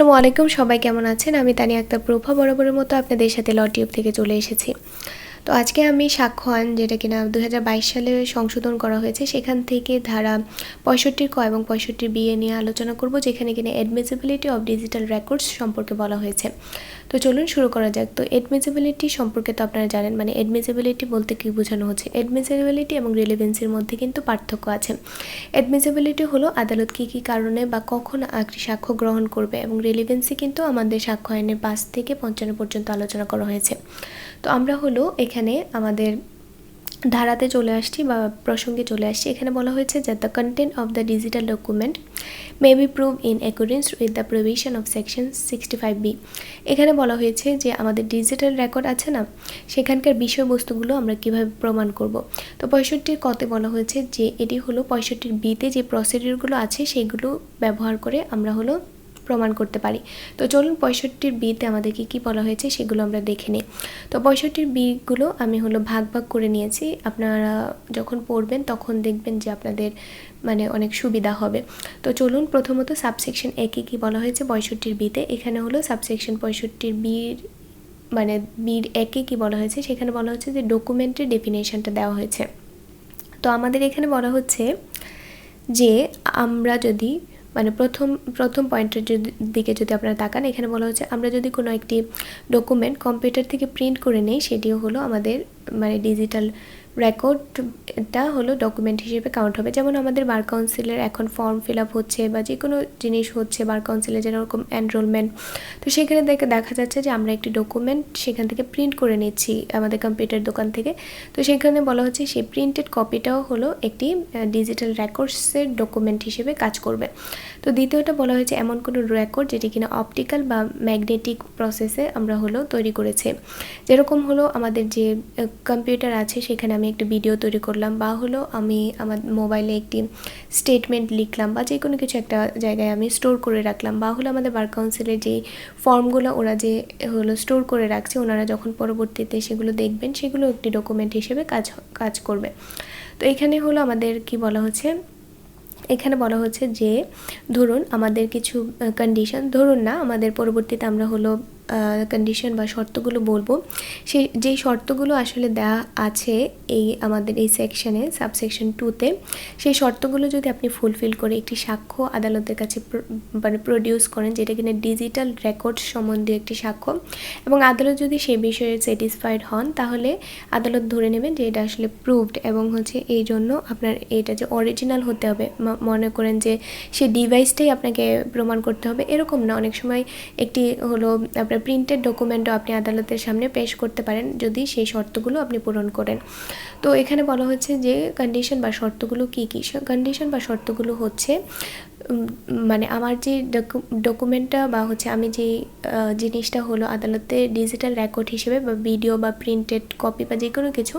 আসসালামু আলাইকুম, সবাই কেমন আছেন? আমি তানিয়া আক্তার প্রভা বরাবরের মতো আপনাদের সাথে ল টিউব থেকে চলে এসেছি। তো আজকে আমি সাক্ষ্য আইন, যেটা কিনা 2022 সালে সংশোধন করা হয়েছে, সেখান থেকে ধারা 65 ক এবং 65 বিএ নিয়ে আলোচনা করব, যেখানে কিনা অ্যাডমিসিবিলিটি অফ ডিজিটাল রেকর্ডস সম্পর্কে বলা হয়েছে। তো চলুন শুরু করা যাক। তো অ্যাডমিসিবিলিটি সম্পর্কে তো আপনারা জানেন, মানে অ্যাডমিসিবিলিটি বলতে কী বোঝানো হচ্ছে। অ্যাডমিসিবিলিটি এবং রিলেভেন্সির মধ্যে কিন্তু পার্থক্য আছে। অ্যাডমিসিবিলিটি হলো আদালত কী কী কারণে বা কখন একটি সাক্ষ্য গ্রহণ করবে, এবং রিলেভেন্সি কিন্তু আমাদের সাক্ষ্য আইনের 5 থেকে 55 পর্যন্ত আলোচনা করা হয়েছে। তো আমরা হলো এখানে আমাদের ধারাতে চলে আসছি বা প্রসঙ্গে চলে আসছি। এখানে বলা হয়েছে যে the content of the digital document may be prove in accordance with the provision of section 65B। এখানে বলা হয়েছে যে আমাদের ডিজিটাল রেকর্ড আছে না, সেখানকার বিষয়বস্তুগুলো আমরা কিভাবে প্রমাণ করব। তো 65 কতে বলা হয়েছে যে এটি হলো 65 বিতে যে প্রসিডিউরগুলো আছে সেগুলো ব্যবহার করে আমরা হলো প্রমাণ করতে পারি। তো চলুন 65 বিতে আমাদের কী বলা হয়েছে সেগুলো আমরা দেখে নিই। তো 65 বিগুলো আমি হলো ভাগ করে নিয়েছি। আপনারা যখন পড়বেন তখন দেখবেন যে আপনাদের মানে অনেক সুবিধা হবে। তো চলুন প্রথমত সাবসেকশন একে কী বলা হয়েছে 65 বিতে। এখানে হলো সাবসেকশন 65 বির মানে বির একে কী বলা হয়েছে, সেখানে বলা হচ্ছে যে ডকুমেন্টের ডেফিনেশনটা দেওয়া হয়েছে। তো আমাদের এখানে বলা হচ্ছে যে আমরা যদি মানে প্রথম পয়েন্টের দিকে যদি আপনারা তাকান, এখানে বলা হচ্ছে আমরা যদি কোনো একটি ডকুমেন্ট কম্পিউটার থেকে প্রিন্ট করে নেই, সেটিও হলো আমাদের মানে ডিজিটাল রেকর্ডটা হলো ডকুমেন্ট হিসেবে কাউন্ট হবে। যেমন আমাদের বার কাউন্সিলের এখন ফর্ম ফিল আপ হচ্ছে বা যে কোনো জিনিস হচ্ছে বার কাউন্সিলে, যেরকম এনরোলমেন্ট, তো সেখানে দেখা যাচ্ছে যে আমরা একটি ডকুমেন্ট সেখান থেকে প্রিন্ট করে নিচ্ছি আমাদের কম্পিউটার দোকান থেকে। তো সেখানে বলা হচ্ছে সেই প্রিন্টেড কপিটাও হলো একটি ডিজিটাল রেকর্ডসের ডকুমেন্ট হিসেবে কাজ করবে। তো দ্বিতীয়টা বলা হয়েছে এমন কোনো রেকর্ড যেটি কিনা অপটিক্যাল বা ম্যাগনেটিক প্রসেসে আমরা হলো তৈরি করেছে। যেরকম হলো আমাদের যে কম্পিউটার আছে সেখানে আমি একটা ভিডিও তৈরি করলাম, বা হলো আমি আমার মোবাইলে একটি স্টেটমেন্ট লিখলাম, বা যে কোনো কিছু একটা জায়গায় আমি স্টোর করে রাখলাম, বা হলো আমাদের বার কাউন্সিলের যে ফর্মগুলো ওরা যে হলো স্টোর করে রাখছে, ওনারা যখন পরবর্তীতে সেগুলো দেখবেন সেগুলো একটি ডকুমেন্ট হিসেবে কাজ করবে। তো এখানে হলো আমাদের কি বলা হচ্ছে, এখানে বলা হচ্ছে যে ধরুন আমাদের কিছু কন্ডিশন, ধরুন না আমাদের পরবর্তীতে আমরা হলো কন্ডিশন বা শর্তগুলো বলবো, সেই যেই শর্তগুলো আসলে দেওয়া আছে এই আমাদের এই সেকশনে সাবসেকশন 2তে, সেই শর্তগুলো যদি আপনি ফুলফিল করে একটি সাক্ষ্য আদালতের কাছে মানে প্রডিউস করেন, যেটা কিনা ডিজিটাল রেকর্ড সম্বন্ধীয় একটি সাক্ষ্য, এবং আদালত যদি সেই বিষয়ে স্যাটিসফাইড হন, তাহলে আদালত ধরে নেবেন যে এটা আসলে প্রুভড, এবং হচ্ছে এই জন্য আপনার এটা যে অরিজিনাল হতে হবে, মনে করেন যে সেই ডিভাইসটাই আপনাকে প্রমাণ করতে হবে এরকম না। অনেক সময় একটি হলো আপনার প্রিন্টেড ডকুমেন্টও আপনি আদালতের সামনে পেশ করতে পারেন যদি সেই শর্তগুলো আপনি পূরণ করেন। তো এখানে বলা হচ্ছে যে কন্ডিশন বা শর্তগুলো কী কী। কন্ডিশন বা শর্তগুলো হচ্ছে মানে আমার যে ডকুমেন্টটা বা হচ্ছে আমি যে জিনিসটা হলো আদালতে ডিজিটাল রেকর্ড হিসেবে বা ভিডিও বা প্রিন্টেড কপি বা যে কোনো কিছু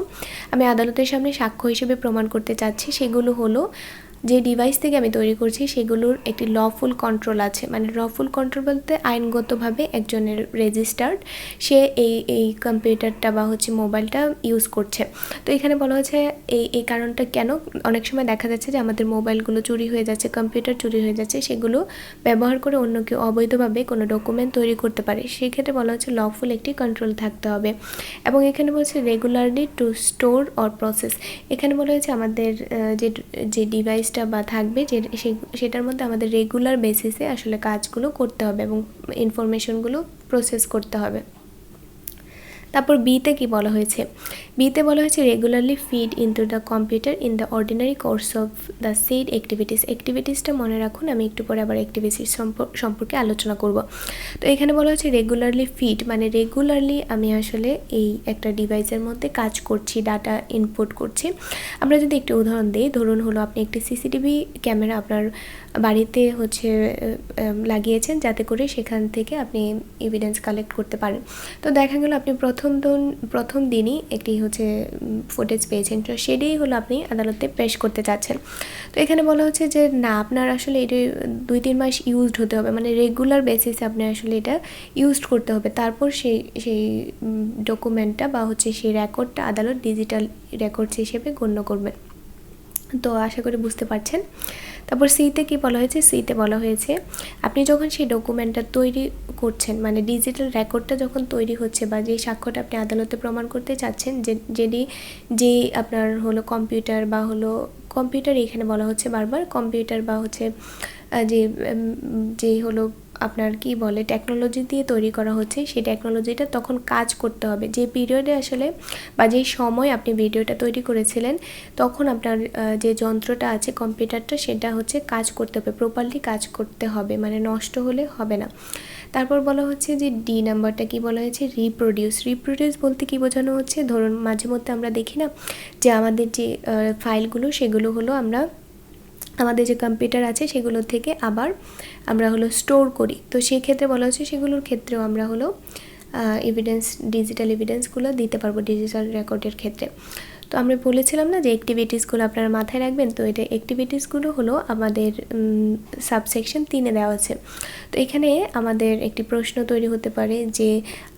আমি আদালতের সামনে সাক্ষ্য হিসেবে প্রমাণ করতে চাচ্ছি, সেগুলো হলো যে ডিভাইস থেকে আমি তৈরি করছি সেগুলোর একটি লফুল কন্ট্রোল আছে। মানে লফুল কন্ট্রোল বলতে আইনগতভাবে একজনের রেজিস্টার্ড, সে এই কম্পিউটারটা বা হচ্ছে মোবাইলটা ইউজ করছে। তো এখানে বলা হচ্ছে এই কারণটা কেন, অনেক সময় দেখা যাচ্ছে যে আমাদের মোবাইলগুলো চুরি হয়ে যাচ্ছে, কম্পিউটার চুরি হয়ে যাচ্ছে, সেগুলো ব্যবহার করে অন্য কেউ অবৈধভাবে কোনো ডকুমেন্ট তৈরি করতে পারে। সেক্ষেত্রে বলা হচ্ছে লফুল একটি কন্ট্রোল থাকতে হবে। এবং এখানে বলছে regularly two store or process. এখানে বলা হয়েছে আমাদের যে ডিভাইস বা থাকবে যে সেটার মধ্যে আমাদের রেগুলার বেসিসে আসলে কাজগুলো করতে হবে এবং ইনফরমেশনগুলো প্রসেস করতে হবে। তারপর বিতে কি বলা হয়েছে, বিতে বলা হয়েছে regularly feed into the computer in the ordinary course of the said অ্যাক্টিভিটিসটা মনে রাখুন, আমি একটু পরে আবার অ্যাক্টিভিটিস সম্পর্কে আলোচনা করব। তো এখানে বলা হচ্ছে রেগুলারলি ফিড, মানে রেগুলারলি আমি আসলে এই একটা ডিভাইসের মধ্যে কাজ করছি, ডাটা ইনপুট করছি। আমরা যদি একটি উদাহরণ দিই, ধরুন হলো আপনি একটি সিসিটিভি ক্যামেরা আপনার বাড়িতে হচ্ছে লাগিয়েছেন, যাতে করে সেখান থেকে আপনি এভিডেন্স কালেক্ট করতে পারেন। তো দেখা গেল আপনি প্রথম দিনই একটি হচ্ছে ফুটেজ পেয়েছেন, তো সেটাই হলো আপনি আদালতে পেশ করতে চাচ্ছেন। তো এখানে বলা হচ্ছে যে না, আপনার আসলে এটা 2-3 মাস ইউজড হতে হবে, মানে রেগুলার বেসিসে আপনি আসলে এটা ইউজড করতে হবে, তারপর সেই ডকুমেন্টটা বা হচ্ছে সেই রেকর্ডটা আদালত ডিজিটাল রেকর্ডস হিসেবে গণ্য করবেন। তো আশা করি বুঝতে পারছেন। তারপর সিতে কি বলা হয়েছে, সিতে বলা হয়েছে আপনি যখন সেই ডকুমেন্টটা তৈরি করছেন, মানে ডিজিটাল রেকর্ডটা যখন তৈরি হচ্ছে বা যে সাক্ষ্যটা আপনি আদালতে প্রমাণ করতে চাচ্ছেন, যে আপনার হলো কম্পিউটার বা হলো কম্পিউটার, এখানে বলা হচ্ছে বারবার কম্পিউটার বা হচ্ছে যে হলো আপনার কি বলে টেকনোলজি দিয়ে তৈরি করা হচ্ছে, সেই টেকনোলজিটা তখন কাজ করতে হবে। যে পিরিয়ডে আসলে বা যেই সময় আপনি ভিডিওটা তৈরি করেছিলেন তখন আপনার যে যন্ত্রটা আছে কম্পিউটারটা, সেটা হচ্ছে কাজ করতে হবে, প্রপারলি কাজ করতে হবে, মানে নষ্ট হলে হবে না। তারপর বলা হচ্ছে যে ডি নাম্বারটা কি বলা হয়েছে, রিপ্রোডিউস বলতে কি বোঝানো হচ্ছে, ধরুন মাঝে মধ্যে আমরা দেখি না যে আমাদের যে ফাইলগুলো সেগুলো হলো আমরা আমাদের যে কম্পিউটার আছে সেগুলো থেকে আবার আমরা হলো স্টোর করি, তো সেই ক্ষেত্রে বলা হচ্ছে সেগুলোর ক্ষেত্রেও আমরা হলো এভিডেন্স, ডিজিটাল এভিডেন্সগুলো দিতে পারবো ডিজিটাল রেকর্ডের ক্ষেত্রে। তো আমরা বলেছিলাম না যে অ্যাক্টিভিটিসগুলো আপনারা মাথায় রাখবেন, তো এটা অ্যাক্টিভিটিসগুলো হলো আমাদের সাবসেকশন 3-এ দেওয়া আছে। তো এখানে আমাদের একটি প্রশ্ন তৈরি হতে পারে যে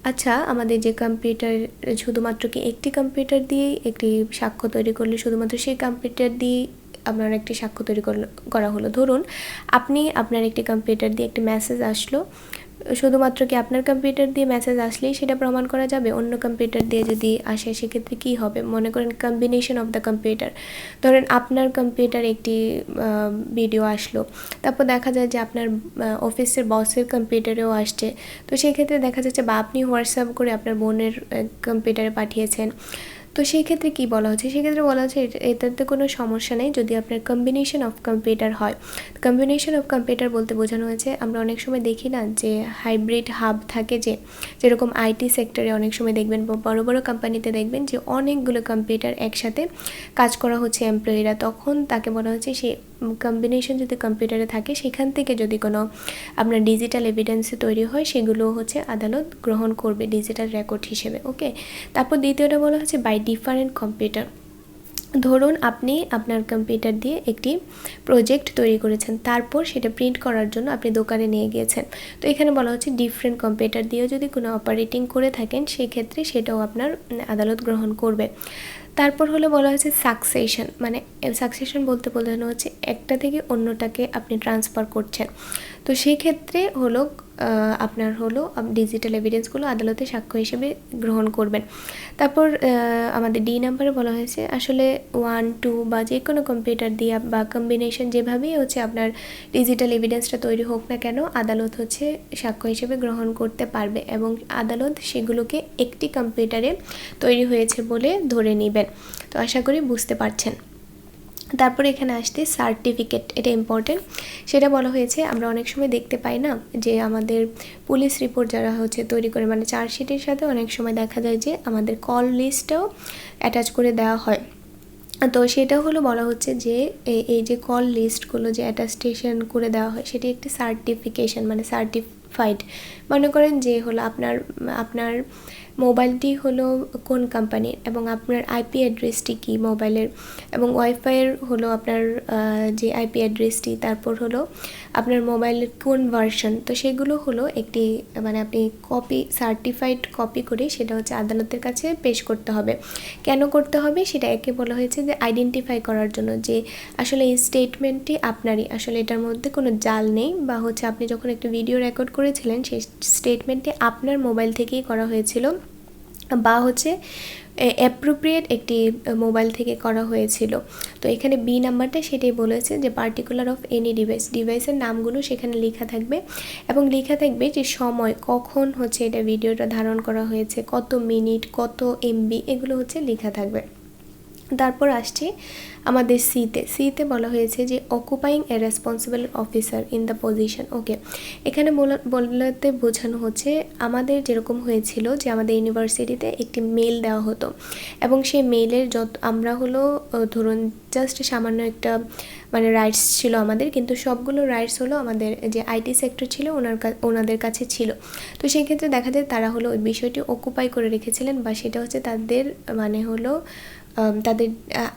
আচ্ছা আমাদের যে কম্পিউটার শুধুমাত্র কি একটি কম্পিউটার দিয়েই একটি সাক্ষ্য তৈরি করলে শুধুমাত্র সেই কম্পিউটার দিয়ে আপনার একটি সাক্ষ্য তৈরি করা হলো। ধরুন আপনি আপনার একটি কম্পিউটার দিয়ে একটি মেসেজ আসলো, শুধুমাত্র কি আপনার কম্পিউটার দিয়ে মেসেজ আসলেই সেটা প্রমাণ করা যাবে? অন্য কম্পিউটার দিয়ে যদি আসে সেক্ষেত্রে কী হবে? মনে করেন কম্বিনেশন অফ দ্য কম্পিউটার, ধরেন আপনার কম্পিউটার একটি ভিডিও আসলো, তারপর দেখা যায় যে আপনার অফিসের বসের কম্পিউটারেও আসছে, তো সেক্ষেত্রে দেখা যাচ্ছে বা আপনি হোয়াটসঅ্যাপ করে আপনার বোনের কম্পিউটারে পাঠিয়েছেন, তো সেই ক্ষেত্রে কী বলা হচ্ছে, সেক্ষেত্রে বলা হচ্ছে এটাতে কোনো সমস্যা নেই যদি আপনার কম্বিনেশন অফ কম্পিউটার হয়। কম্বিনেশন অফ কম্পিউটার বলতে বোঝানো হয়েছে আমরা অনেক সময় দেখি না যে হাইব্রিড হাব থাকে, যেরকম আইটি সেক্টরে অনেক সময় দেখবেন বড় বড় কোম্পানিতে দেখবেন যে অনেকগুলো কম্পিউটার একসাথে কাজ করা হচ্ছে এমপ্লয়িরা, তখন তাকে বলা হচ্ছে সে কম্বিনেশন যদি কম্পিউটারে থাকে সেখান থেকে যদি কোনো আপনার ডিজিটাল এভিডেন্স তৈরি হয় সেগুলো হচ্ছে আদালত গ্রহণ করবে ডিজিটাল রেকর্ড হিসেবে। ওকে, তারপর দ্বিতীয়টা বলা হচ্ছে বাই ডিফারেন্ট কম্পিউটার। ধরুন আপনি আপনার কম্পিউটার দিয়ে একটি প্রজেক্ট তৈরি করেছেন, তারপর সেটা প্রিন্ট করার জন্য আপনি দোকানে নিয়ে গিয়েছেন, তো এখানে বলা হচ্ছে ডিফারেন্ট কম্পিউটার দিয়েও যদি কোনো অপারেটিং করে থাকেন সেক্ষেত্রে সেটাও আপনার আদালত গ্রহণ করবে। তারপর হলো বলা হচ্ছে সাকসেশন, মানে সাকসেশন বলতে বোঝানো হচ্ছে একটা থেকে অন্যটাকে আপনি ট্রান্সফার করছেন, তো সেই ক্ষেত্রে হলো আপনার হলো ডিজিটাল এভিডেন্সগুলো আদালতে সাক্ষ্য হিসেবে গ্রহণ করবেন। তারপর আমাদের ডি নাম্বারে বলা হয়েছে আসলে 1, 2 বা যে কোনো কম্পিউটার দিয়ে বা কম্বিনেশন যেভাবেই হচ্ছে আপনার ডিজিটাল এভিডেন্সটা তৈরি হোক না কেন আদালত হচ্ছে সাক্ষ্য হিসেবে গ্রহণ করতে পারবে এবং আদালত সেগুলোকে একটি কম্পিউটারে তৈরি হয়েছে বলে ধরে নেবেন। তো আশা করি বুঝতে পারছেন। তারপরে এখানে আসতে সার্টিফিকেট, এটা ইম্পর্টেন্ট, সেটা বলা হয়েছে আমরা অনেক সময় দেখতে পাই না যে আমাদের পুলিশ রিপোর্ট যারা হচ্ছে তৈরি করে, মানে চার্জশিটের সাথে অনেক সময় দেখা যায় যে আমাদের কল লিস্টটাও অ্যাটাচ করে দেওয়া হয়, তো সেটা হলো বলা হচ্ছে যে এই যে কল লিস্টগুলো যে অ্যাটাস্টেশন করে দেওয়া হয় সেটি একটি সার্টিফিকেশন, মানে সার্টিফাইড। মনে করেন যে হলো আপনার মোবাইলটি হলো কোন কোম্পানির এবং আপনার আইপি অ্যাড্রেসটি কি মোবাইলের, এবং ওয়াইফাইয়ের হলো আপনার যে আইপি অ্যাড্রেসটি, তারপর হলো আপনার মোবাইলের কোন ভার্সন, তো সেগুলো হলো একটি মানে আপনি কপি সার্টিফাইড কপি করে সেটা হচ্ছে আদালতের কাছে পেশ করতে হবে। কেন করতে হবে সেটা একে বলা হয়েছে যে আইডেন্টিফাই করার জন্য যে আসলে এই স্টেটমেন্টটি আপনারই, আসলে এটার মধ্যে কোনো জাল নেই, বা হচ্ছে আপনি যখন একটা ভিডিও রেকর্ড করেছিলেন সেই স্টেটমেন্টটি আপনার মোবাইল থেকেই করা হয়েছিল বা হচ্ছে অ্যাপ্রোপ্রিয়েট একটি মোবাইল থেকে করা হয়েছিল। তো এখানে বি নাম্বারটা সেটাই বলেছে যে পার্টিকুলার অফ এনি ডিভাইসের নামগুলো সেখানে লেখা থাকবে এবং লেখা থাকবে যে সময় কখন হচ্ছে এটা ভিডিওটা ধারণ করা হয়েছে, কত মিনিট, কত এমবি, এগুলো হচ্ছে লেখা থাকবে। তারপর আসছে আমাদের সিতে বলা হয়েছে যে occupying a responsible officer in the position. Okay, এখানে বলতে বোঝানো হচ্ছে আমাদের যেরকম হয়েছিল যে আমাদের ইউনিভার্সিটিতে একটি মেল দেওয়া হতো এবং সেই মেলের আমরা হলো ধরুন জাস্ট সামান্য একটা মানে রাইটস ছিল আমাদের, কিন্তু সবগুলো রাইটস হলো আমাদের যে আইটি সেক্টর ছিল ওনাদের কাছে ছিল, তো সেই ক্ষেত্রে দেখা যায় তারা হলো ওই বিষয়টি অকুপাই করে রেখেছিলেন বা সেটা হচ্ছে তাদের মানে হলো তাদের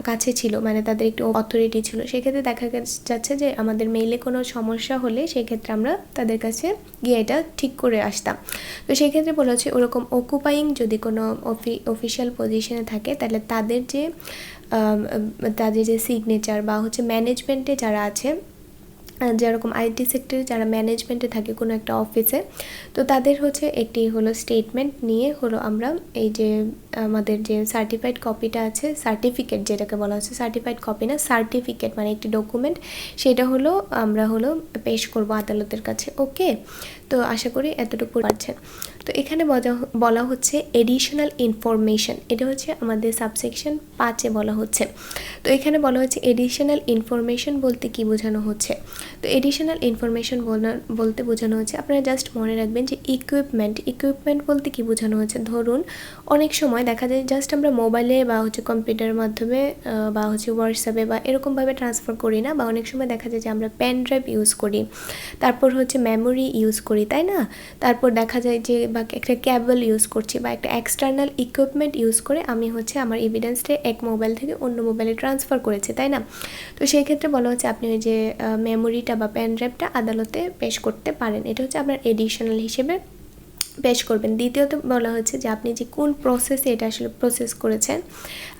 কাছে ছিল, মানে তাদের একটু অথরিটি ছিল। সেক্ষেত্রে দেখা যাচ্ছে যে আমাদের মেইলে কোনো সমস্যা হলে সেক্ষেত্রে আমরা তাদের কাছে গিয়ে এটা ঠিক করে আসতাম। তো সেক্ষেত্রে বলা হচ্ছে ওরকম অকুপাইং যদি কোনো অফিসিয়াল পজিশনে থাকে তাহলে তাদের যে সিগনেচার বা হচ্ছে ম্যানেজমেন্টে যারা আছে যেরকম আইটি সেক্টরে যারা ম্যানেজমেন্টে থাকে কোনো একটা অফিসে, তো তাদের হচ্ছে একটি হলো স্টেটমেন্ট নিয়ে হলো আমরা এই যে আমাদের যে সার্টিফাইড কপিটা আছে, সার্টিফিকেট যেটাকে বলা হচ্ছে, সার্টিফাইড কপি না, সার্টিফিকেট মানে একটি ডকুমেন্ট, সেটা হলো আমরা হলো পেশ করব আদালতের কাছে। ওকে, তো আশা করি এতটুকু পারছেন। তো এখানে বলা হচ্ছে এডিশনাল ইনফরমেশন, এটা হচ্ছে আমাদের সাবসেকশন 5-এ বলা হচ্ছে। তো এখানে বলা হচ্ছে এডিশনাল ইনফরমেশন বলতে কি বোঝানো হচ্ছে। তো এডিশনাল ইনফরমেশন বলতে বোঝানো হচ্ছে, আপনারা জাস্ট মনে রাখবেন যে ইকুইপমেন্ট বলতে কি বোঝানো হচ্ছে। ধরুন অনেক সময় দেখা যায় জাস্ট আমরা মোবাইলে বা হচ্ছে কম্পিউটারের মাধ্যমে বা হচ্ছে হোয়াটসঅ্যাপে বা এরকমভাবে ট্রান্সফার করি না, বা অনেক সময় দেখা যায় যে আমরা পেন ড্রাইভ ইউজ করি, তারপর হচ্ছে মেমোরি ইউজ করি, তাই না? তারপর দেখা যায় যে বা একটা ক্যাবল ইউজ করছি বা একটা এক্সটার্নাল ইকুইপমেন্ট ইউজ করে আমি হচ্ছে আমার এভিডেন্সটা এক মোবাইল থেকে অন্য মোবাইলে ট্রান্সফার করেছি, তাই না? তো সেই ক্ষেত্রে বলা হচ্ছে আপনি ওই যে মেমোরিটা বা পেন ড্রাইভটা আদালতে পেশ করতে পারেন, এটা হচ্ছে আপনার এডিশনাল হিসেবে পেশ করবেন। দ্বিতীয়ত বলা হচ্ছে যে আপনি যে কোন প্রসেসে এটা আসলে প্রসেস করেছেন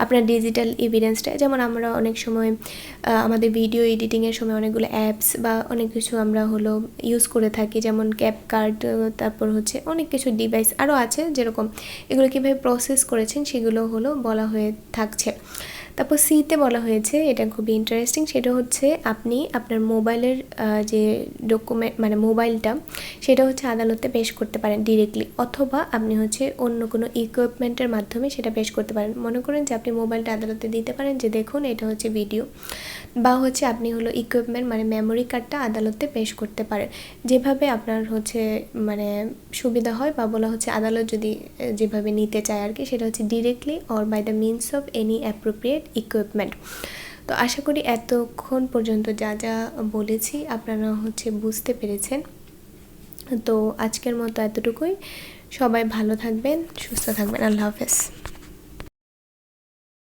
আপনার ডিজিটাল এভিডেন্সটা, যেমন আমরা অনেক সময় আমাদের ভিডিও এডিটিংয়ের সময় অনেকগুলো অ্যাপস বা অনেক কিছু আমরা হলো ইউজ করে থাকি, যেমন ক্যাপকাট, তারপর হচ্ছে অনেক কিছু ডিভাইস আরও আছে, যেরকম এগুলো কীভাবে প্রসেস করেছেন সেগুলো হলো বলা হয়ে থাকছে। তারপর সিতে বলা হয়েছে, এটা খুবই ইন্টারেস্টিং, সেটা হচ্ছে আপনি আপনার মোবাইলের যে ডকুমেন্ট মানে মোবাইলটা সেটা হচ্ছে আদালতে পেশ করতে পারেন ডিরেক্টলি, অথবা আপনি হচ্ছে অন্য কোনো ইকুইপমেন্টের মাধ্যমে সেটা পেশ করতে পারেন। মনে করেন যে আপনি মোবাইলটা আদালতে দিতে পারেন যে দেখুন এটা হচ্ছে ভিডিও, বা হচ্ছে আপনি হলো ইকুইপমেন্ট মানে মেমোরি কার্ডটা আদালতে পেশ করতে পারেন, যেভাবে আপনার হচ্ছে মানে সুবিধা হয়, বা বলা হচ্ছে আদালত যদি যেভাবে নিতে চায় আর কি, সেটা হচ্ছে directly or by the means of any appropriate equipment. তো আশা করি এতক্ষণ পর্যন্ত যা যা বলেছি আপনারা হচ্ছে বুঝতে পেরেছেন। তো আজকের মতো এতটুকুই, সবাই ভালো থাকবেন, সুস্থ থাকবেন, আল্লাহ হাফেজ।